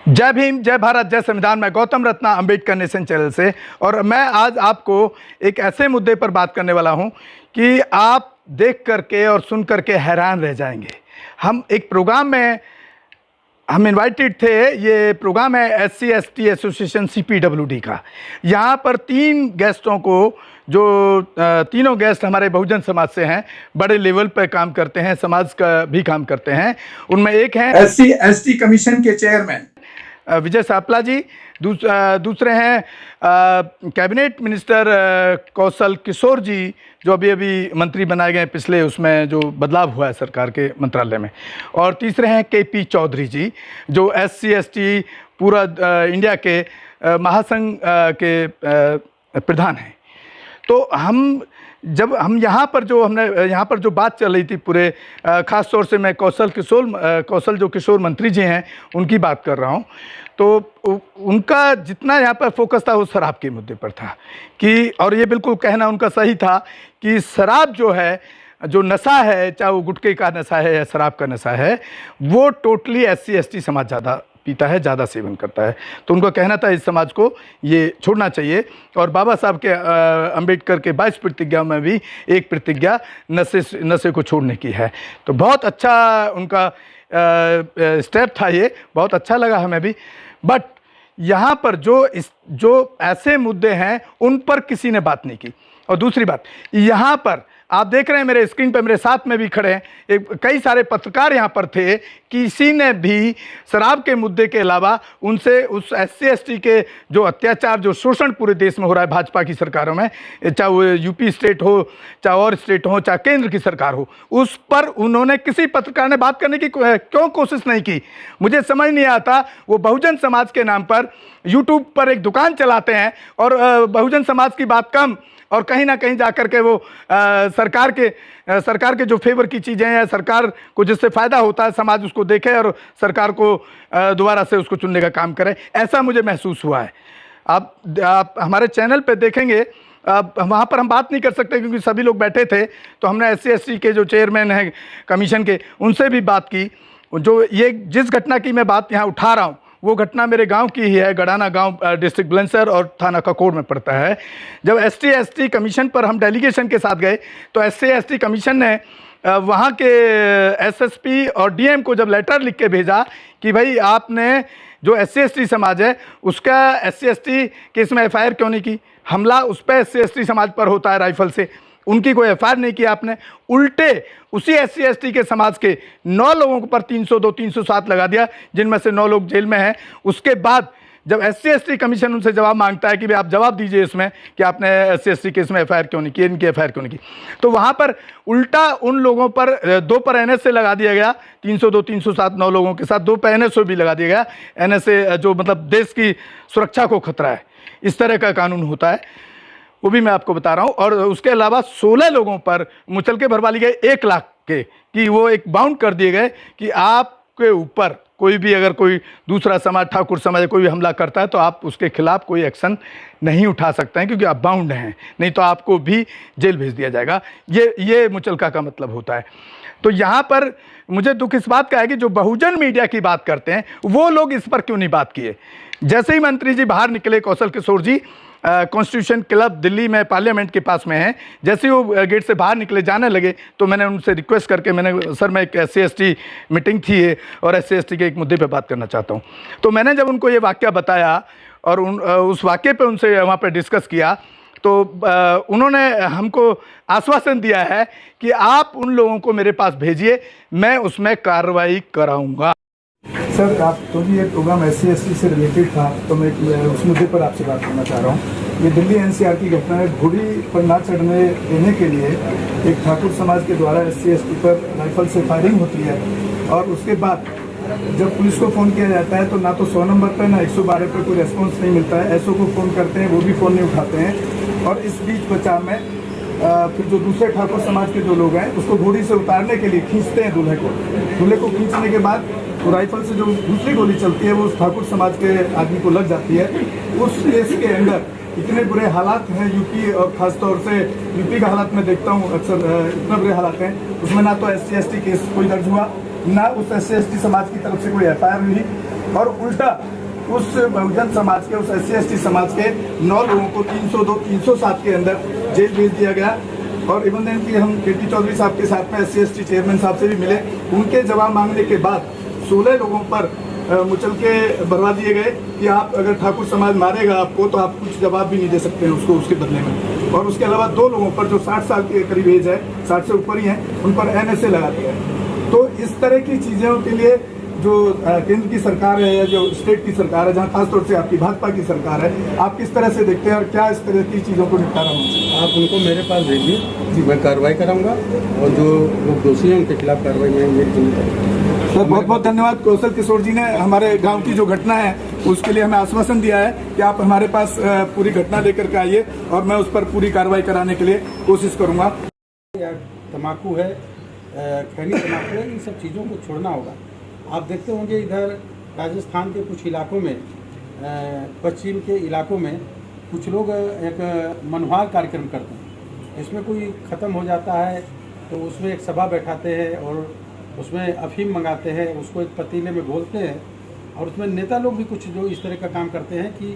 जय भीम, जय भारत, जय संविधान। मैं गौतम रत्ना, अंबेडकर नेशन चैनल से। और मैं आज आपको एक ऐसे मुद्दे पर बात करने वाला हूं कि आप देख करके और सुन करके हैरान रह जाएंगे। हम एक प्रोग्राम में हम इनवाइटेड थे। ये प्रोग्राम है SC/ST एसोसिएशन CPWD का। यहाँ पर 3 गेस्टों को, जो तीनों गेस्ट हमारे बहुजन समाज से हैं, बड़े लेवल पर काम करते हैं, समाज का भी काम करते हैं। उनमें एक हैं SC/ST कमीशन के चेयरमैन विजय सापला जी, दूसरे हैं कैबिनेट मिनिस्टर कौशल किशोर जी, जो अभी अभी मंत्री बनाए गए पिछले उसमें जो बदलाव हुआ है सरकार के मंत्रालय में, और तीसरे हैं KP चौधरी जी, जो SC/ST पूरा इंडिया के महासंघ के प्रधान हैं। तो जब हम यहाँ पर जो बात चल रही थी पूरे, ख़ास तौर से मैं कौशल जो किशोर मंत्री जी हैं उनकी बात कर रहा हूँ। तो उनका जितना यहाँ पर फोकस था वो शराब के मुद्दे पर था कि, और ये बिल्कुल कहना उनका सही था कि शराब जो है, जो नशा है, चाहे वो गुटखे का नशा है या शराब का नशा है, वो टोटली SC/ST समाज ज़्यादा पीता है, ज़्यादा सेवन करता है। तो उनका कहना था इस समाज को ये छोड़ना चाहिए। और बाबा साहब के अंबेडकर के 22 प्रतिज्ञा में भी एक प्रतिज्ञा नशे को छोड़ने की है। तो बहुत अच्छा उनका स्टेप था, ये बहुत अच्छा लगा हमें भी। बट यहाँ पर जो ऐसे मुद्दे हैं उन पर किसी ने बात नहीं की। और दूसरी बात, यहाँ पर आप देख रहे हैं मेरे स्क्रीन पर, मेरे साथ में भी खड़े हैं कई सारे पत्रकार यहाँ पर थे। किसी ने भी शराब के मुद्दे के अलावा उनसे उस SC/ST के जो अत्याचार, जो शोषण पूरे देश में हो रहा है भाजपा की सरकारों में, चाहे वो UP स्टेट हो, चाहे और स्टेट हो, चाहे केंद्र की सरकार हो, उस पर उन्होंने किसी पत्रकार ने बात करने की क्यों कोशिश नहीं की। मुझे समझ नहीं आता। वो बहुजन समाज के नाम पर YouTube पर एक दुकान चलाते हैं और बहुजन समाज की बात कम, और कहीं ना कहीं जाकर के वो सरकार के जो फेवर की चीज़ें हैं, सरकार को जिससे फ़ायदा होता है, समाज उसको देखे और सरकार को दोबारा से उसको चुनने का काम करे। ऐसा मुझे महसूस हुआ है। आप हमारे चैनल पे देखेंगे, वहाँ पर हम बात नहीं कर सकते क्योंकि सभी लोग बैठे थे। तो हमने SC/ST के जो चेयरमैन हैं कमीशन के, उनसे भी बात की। जो ये जिस घटना की मैं बात यहाँ उठा रहा हूँ वो घटना मेरे गांव की ही है। गड़ाना गांव डिस्ट्रिक्ट बुलंदशहर और थाना ककोड़ में पड़ता है। जब SC/ST कमीशन पर हम डेलीगेशन के साथ गए तो SC/ST कमीशन ने वहाँ के SSP और DM को जब लेटर लिख के भेजा कि भाई आपने जो SC/ST समाज है उसका SC/ST केस में FIR क्यों नहीं की। हमला उस पर SC/ST समाज पर होता है राइफल से, उनकी कोई FIR नहीं की आपने। उल्टे उसी SC/ST के समाज के 9 लोगों पर 302, 307 लगा दिया, जिनमें से 9 लोग जेल में हैं। उसके बाद जब SC/ST कमीशन उनसे जवाब मांगता है कि भाई आप जवाब दीजिए इसमें कि आपने SC/ST केस में FIR क्यों नहीं की, इनकी FIR क्यों नहीं की, तो वहाँ पर उल्टा उन लोगों पर 2 पर NSA लगा दिया गया। 302, 307 9 लोगों के साथ 2 पर NSA भी लगा दिया गया। NSA जो मतलब देश की सुरक्षा को खतरा है, इस तरह का कानून होता है, वो भी मैं आपको बता रहा हूँ। और उसके अलावा 16 लोगों पर मुचलके भरवा लिए गए 1 लाख के, कि वो एक बाउंड कर दिए गए कि आपके ऊपर कोई भी अगर कोई दूसरा समाज, ठाकुर समाज कोई भी हमला करता है तो आप उसके खिलाफ कोई एक्शन नहीं उठा सकते हैं क्योंकि आप बाउंड हैं, नहीं तो आपको भी जेल भेज दिया जाएगा। ये मुचलका का मतलब होता है। तो यहाँ पर मुझे दुख इस बात का है कि जो बहुजन मीडिया की बात करते हैं वो लोग इस पर क्यों नहीं बात किए। जैसे ही मंत्री जी बाहर निकले, कौशल किशोर जी कॉन्स्टिट्यूशन क्लब दिल्ली में पार्लियामेंट के पास में है, जैसे ही वो गेट से बाहर निकले जाने लगे तो मैंने उनसे रिक्वेस्ट करके, सर मैं एक SC/ST मीटिंग थी और SC/ST के एक मुद्दे पे बात करना चाहता हूँ। तो मैंने जब उनको ये वाक़या बताया और उस वाक़े पे उनसे वहाँ पे डिस्कस किया तो उन्होंने हमको आश्वासन दिया है कि आप उन लोगों को मेरे पास भेजिए, मैं उसमें कार्रवाई कराऊँगा। सर, आप तो भी ये प्रोग्राम SC/ST से रिलेटेड था, तो मैं उस मुद्दे पर आपसे बात करना चाह रहा हूँ। ये दिल्ली NCR की घटना है। घोड़ी पर ना चढ़ने देने के लिए एक ठाकुर समाज के द्वारा SC/ST पर राइफल से फायरिंग होती है, और उसके बाद जब पुलिस को फ़ोन किया जाता है तो ना तो 100 नंबर पर ना 112 पर कोई रेस्पॉन्स नहीं मिलता है। SO को फ़ोन करते हैं, वो भी फ़ोन नहीं उठाते हैं। और इस बीच बचाव में फिर जो दूसरे ठाकुर समाज के जो लोग हैं उसको घोड़ी से उतारने के लिए खींचते हैं दूल्हे को खींचने के बाद तो राइफल से जो दूसरी गोली चलती है वो उस ठाकुर समाज के आदमी को लग जाती है। उस केस के अंदर इतने बुरे हालात हैं यूपी, और ख़ासतौर से यूपी का हालात मैं देखता हूँ अक्सर, इतना बुरे हालात हैं। उसमें ना तो SC/ST केस कोई दर्ज हुआ, ना उस SC/ST समाज की तरफ से कोई FIR हुई। और उल्टा उस बहुजन समाज के, उस SC/ST समाज के 9 लोगों को 302, 307 के अंदर जेल भेज दिया गया। और इवन देन की हम KT चौधरी साहब के साथ में SC/ST चेयरमैन साहब से भी मिले, उनके जवाब मांगने के बाद 16 लोगों पर मुचल के भरवा दिए गए कि आप अगर ठाकुर समाज मारेगा आपको तो आप कुछ जवाब भी नहीं दे सकते हैं उसको उसके बदले में। और उसके अलावा 2 लोगों पर जो 60 साल के करीब एज है, 60 से ऊपर ही हैं, उन पर NSA लगा दिया है। तो इस तरह की चीज़ों के लिए जो केंद्र की सरकार है या जो स्टेट की सरकार है, जहाँ खासतौर से आपकी भाजपा की सरकार है, आप किस तरह से देखते हैं और क्या इस तरह की चीज़ों को निपटारा होना चाहिए? आप उनको मेरे पास भेजिए जी, मैं कार्रवाई कराऊंगा और जो लोग दोषी हैं उनके खिलाफ कार्रवाई में मेरी जिम्मेदारी। सर बहुत बहुत धन्यवाद। कौशल किशोर जी ने हमारे गांव की जो घटना है उसके लिए हमें आश्वासन दिया है कि आप हमारे पास पूरी घटना लेकर के आइए और मैं उस पर पूरी कार्रवाई कराने के लिए कोशिश करूंगा। या तम्बाकू है, खैनी तम्बाकू है, इन सब चीज़ों को छोड़ना होगा। आप देखते होंगे इधर राजस्थान के कुछ इलाकों में, पश्चिम के इलाकों में कुछ लोग एक मनोहार कार्यक्रम करते हैं। इसमें कोई ख़त्म हो जाता है तो उसमें एक सभा बैठाते हैं और उसमें अफीम मंगाते हैं, उसको एक पतीले में घोलते हैं और उसमें नेता लोग भी कुछ जो इस तरह का काम करते हैं कि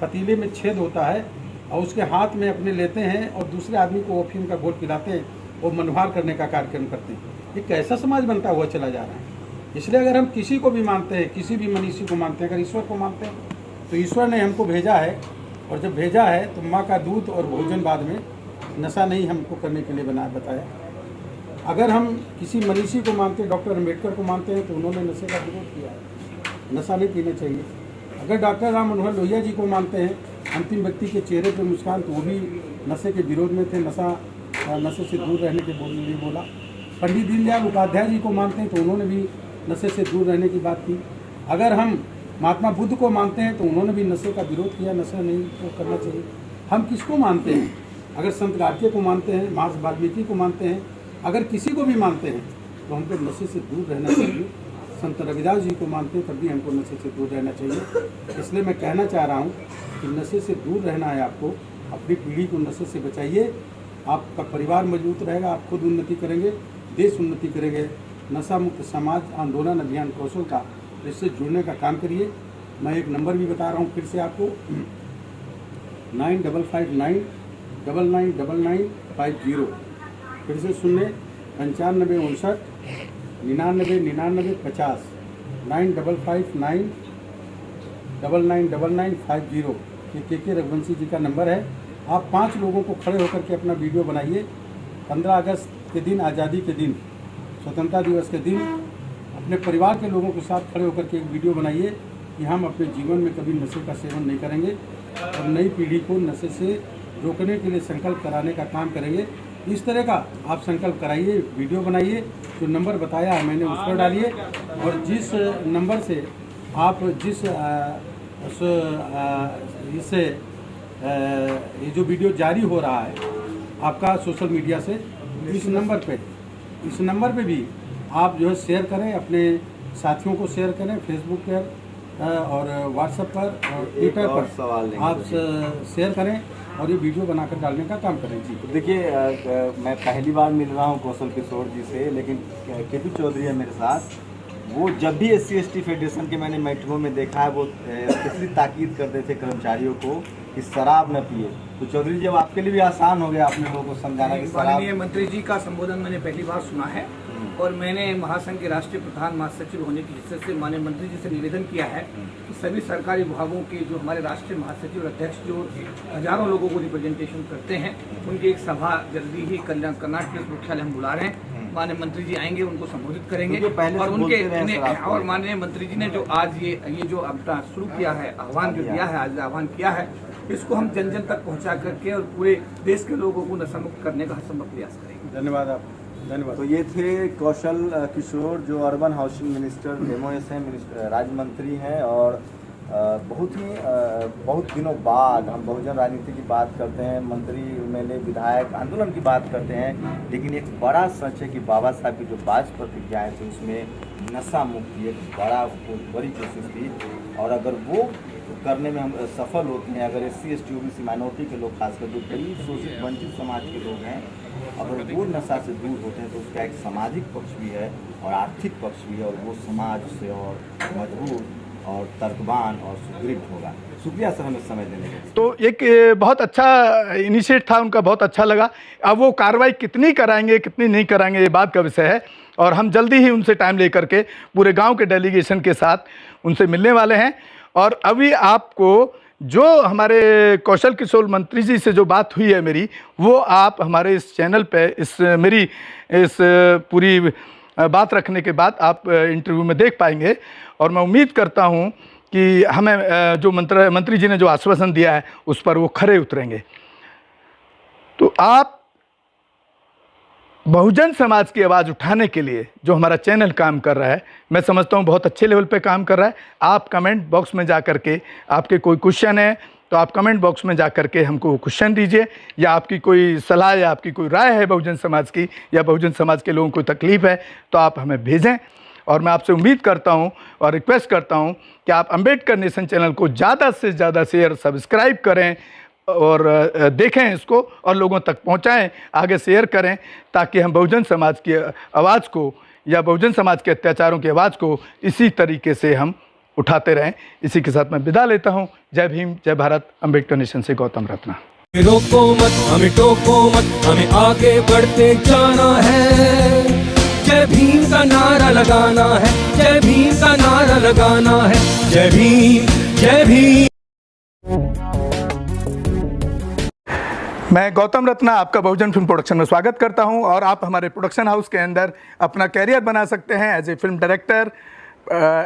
पतीले में छेद होता है और उसके हाथ में अपने लेते हैं और दूसरे आदमी को अफीम का घोल पिलाते हैं और मनोहार करने का कार्यक्रम करते हैं। एक कैसा समाज बनता हुआ चला जा रहा है। इसलिए अगर हम किसी को भी मानते हैं, किसी भी मनीषी को मानते हैं, अगर ईश्वर को मानते हैं तो ईश्वर ने हमको भेजा है और जब भेजा है तो माँ का दूध और भोजन बाद में, नशा नहीं हमको करने के लिए बताया। अगर हम किसी मनीषी को मानते हैं, डॉक्टर अम्बेडकर को मानते हैं, तो उन्होंने नशे का विरोध किया है, नशा नहीं पीना चाहिए। अगर डॉक्टर राम मनोहर लोहिया जी को मानते हैं, अंतिम व्यक्ति के चेहरे पर मुस्कान, तो वो भी नशे के विरोध में थे, नशे से दूर रहने के लिए बोला। पंडित दीनदयाल उपाध्याय जी को मानते हैं तो उन्होंने भी नशे से दूर रहने की बात की। अगर हम महात्मा बुद्ध को मानते हैं तो उन्होंने भी नशे का विरोध किया, नशा नहीं तो करना चाहिए। हम किसको मानते हैं? अगर संत गाडगे को मानते हैं, महर्षि वाल्मीकि को मानते हैं, अगर किसी को भी मानते हैं तो हमको नशे से दूर रहना चाहिए। संत रविदास जी को मानते हैं तब भी हमको नशे से दूर रहना चाहिए। इसलिए मैं कहना चाह रहा हूँ कि नशे से दूर रहना है आपको, अपनी पीढ़ी को नशे से बचाइए, आपका परिवार मजबूत रहेगा, आप खुद उन्नति करेंगे, देश उन्नति करेंगे। नशा मुक्त समाज आंदोलन अभियान कौशल का, इससे जुड़ने का काम करिए। मैं एक नंबर भी बता रहा हूँ फिर से आपको, 9559 999950। फिर से सुनने, 9559 9999 50, 9559 999950। ये के रघुवंशी जी का नंबर है। आप 5 लोगों को खड़े होकर के अपना वीडियो बनाइए। 15 अगस्त के दिन, आज़ादी के दिन, स्वतंत्रता दिवस के दिन, अपने परिवार के लोगों के साथ खड़े होकर के एक वीडियो बनाइए कि हम अपने जीवन में कभी नशे का सेवन नहीं करेंगे और नई पीढ़ी को नशे से रोकने के लिए संकल्प कराने का काम करेंगे। इस तरह का आप संकल्प कराइए, वीडियो बनाइए, जो नंबर बताया है मैंने उस पर डालिए। और जिस नंबर से आप इससे ये जो वीडियो जारी हो रहा है आपका सोशल मीडिया से, इस नंबर पे भी आप जो है शेयर करें, अपने साथियों को शेयर करें, फेसबुक पर और व्हाट्सएप पर और ट्विटर पर आप शेयर करें और ये वीडियो बनाकर डालने का काम करें। जी तो देखिए, मैं पहली बार मिल रहा हूँ कौशल किशोर जी से, लेकिन KP चौधरी है मेरे साथ। वो जब भी SC/ST फेडरेशन के मैंने मीटिंगों में देखा है, वो स्पेशली ताकीद करते थे कर्मचारियों को कि शराब न पिए। तो चौधरी जी, अब आपके लिए भी आसान हो गया अपने लोगों को समझाना कि शराब। माननीय मंत्री जी का संबोधन मैंने पहली बार सुना है और मैंने महासंघ के राष्ट्रीय प्रधान महासचिव होने की हैसियत से माननीय मंत्री जी से निवेदन किया है कि सभी सरकारी विभागों के जो हमारे राष्ट्रीय महासचिव और अध्यक्ष जो हजारों लोगों को रिप्रेजेंटेशन करते हैं, उनकी एक सभा जल्दी ही कर्नाटक पुलिस मुख्यालय हम बुला रहे हैं। माननीय मंत्री जी आएंगे, उनको संबोधित करेंगे और उनके और माननीय मंत्री जी ने जो आज ये जो अपना शुरू किया है, आह्वान जो दिया है, आज आह्वान किया है, इसको हम जन जन तक पहुंचा करके और पूरे देश के लोगों को नशा मुक्त करने का हरसंभव प्रयास करेंगे। धन्यवाद आप, धन्यवाद। तो ये थे कौशल किशोर, जो अर्बन हाउसिंग मिनिस्टर MOS हैं, राज्य मंत्री हैं। और बहुत दिनों बाद हम बहुजन राजनीति की बात करते हैं, मंत्री MLA विधायक आंदोलन की बात करते हैं, लेकिन एक बड़ा सच है कि बाबा साहब की जो 5 प्रतिज्ञाएँ थी उसमें नशा मुक्ति एक बड़ी कोशिश थी। और अगर वो करने में हम सफल होते हैं, अगर SC/ST OBC माइनॉरिटी के लोग, खासकर जो गरीब शोषित वंचित समाज के लोग हैं, अगर वो नशा से दूर होते हैं तो उसका एक सामाजिक पक्ष भी है और आर्थिक पक्ष भी है, और वो समाज से और मजबूत और तर्कवान और सुदृढ़ होगा। शुक्रिया सर हमें समय देने के लिए। तो एक बहुत अच्छा इनिशिएट था उनका, बहुत अच्छा लगा। अब वो कार्रवाई कितनी कराएंगे कितनी नहीं कराएंगे ये बात का विषय है, और हम जल्दी ही उनसे टाइम लेकर के पूरे गांव के डेलीगेशन के साथ उनसे मिलने वाले हैं। और अभी आपको जो हमारे कौशल किशोर मंत्री जी से जो बात हुई है मेरी, वो आप हमारे इस चैनल पे मेरी इस पूरी बात रखने के बाद आप इंटरव्यू में देख पाएंगे। और मैं उम्मीद करता हूँ कि हमें जो मंत्री जी ने जो आश्वासन दिया है उस पर वो खरे उतरेंगे। तो आप बहुजन समाज की आवाज़ उठाने के लिए जो हमारा चैनल काम कर रहा है, मैं समझता हूँ बहुत अच्छे लेवल पे काम कर रहा है। आप कमेंट बॉक्स में जा कर के आपके कोई क्वेश्चन है तो आप कमेंट बॉक्स में जा कर के हमको क्वेश्चन दीजिए, या आपकी कोई सलाह या आपकी कोई राय है बहुजन समाज की, या बहुजन समाज के लोगों को तकलीफ़ है तो आप हमें भेजें। और मैं आपसे उम्मीद करता हूं और रिक्वेस्ट करता हूं कि आप अंबेडकर नेशन चैनल को ज़्यादा से ज़्यादा शेयर सब्सक्राइब करें और देखें इसको और लोगों तक पहुंचाएं, आगे शेयर करें, ताकि हम बहुजन समाज की आवाज़ को या बहुजन समाज के अत्याचारों की आवाज़ को इसी तरीके से हम उठाते रहें। इसी के साथ मैं विदा लेता हूं। जय भीम, जय भारत। अंबेडकर नेशन से गौतम रत्ना। रोको मत, हमें टोको मत, हमें आगे बढ़ते जाना है। जय भीम का नारा लगाना है, जय भीम का नारा लगाना है। जय भीम, जय भीम। मैं गौतम रत्ना आपका बहुजन फिल्म प्रोडक्शन में स्वागत करता हूं। और आप हमारे प्रोडक्शन हाउस के अंदर अपना कैरियर बना सकते हैं as a film director,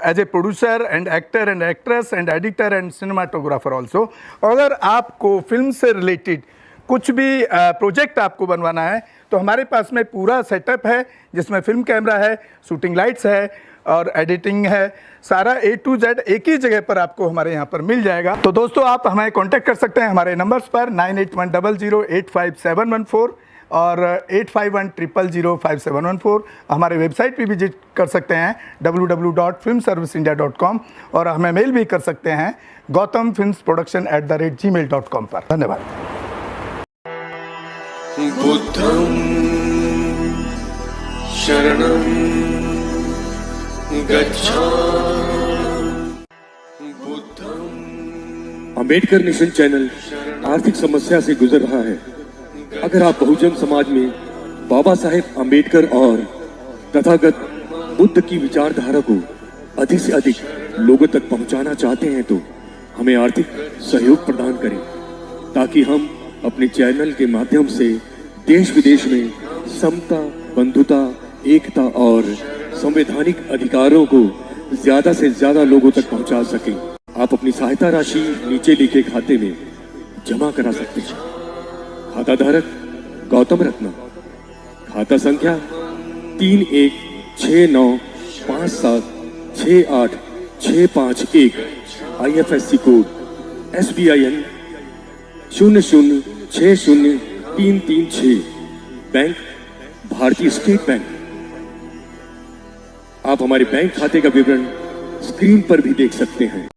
as a producer and actor and actress and editor and cinematographer also. अगर आपको फिल्म से रिलेटेड कुछ भी प्रोजेक्ट आपको बनवाना है तो हमारे पास में पूरा सेटअप है, जिसमें फिल्म कैमरा है, शूटिंग लाइट्स है और एडिटिंग है। सारा A to Z एक ही जगह पर आपको हमारे यहाँ पर मिल जाएगा। तो दोस्तों आप हमें कांटेक्ट कर सकते हैं हमारे नंबर्स पर 9810085714 और 8510005714। हमारे वेबसाइट पे विजिट कर सकते हैं www.filmserviceindia.com और हमें मेल भी कर सकते हैं gautamfilmsproduction@gmail.com पर। धन्यवाद। बुद्धं शरणं गच्छामि। अंबेडकर नेशन चैनल आर्थिक समस्या से गुजर रहा है। अगर आप बहुजन समाज में बाबा साहेब अंबेडकर और तथागत बुद्ध की विचारधारा को अधिक से अधिक लोगों तक पहुंचाना चाहते हैं तो हमें आर्थिक सहयोग प्रदान करें, ताकि हम अपने चैनल के माध्यम से देश विदेश में समता, बंधुता, एकता और संवैधानिक अधिकारों को ज्यादा से ज्यादा लोगों तक पहुंचा सकें। आप अपनी सहायता राशि नीचे लिखे खाते में जमा करा सकते हैं। खाता धारक गौतम रत्ना, खाता संख्या 316957686551, IFSC कोड SBIN 0060336, बैंक भारतीय स्टेट बैंक। आप हमारे बैंक खाते का विवरण स्क्रीन पर भी देख सकते हैं।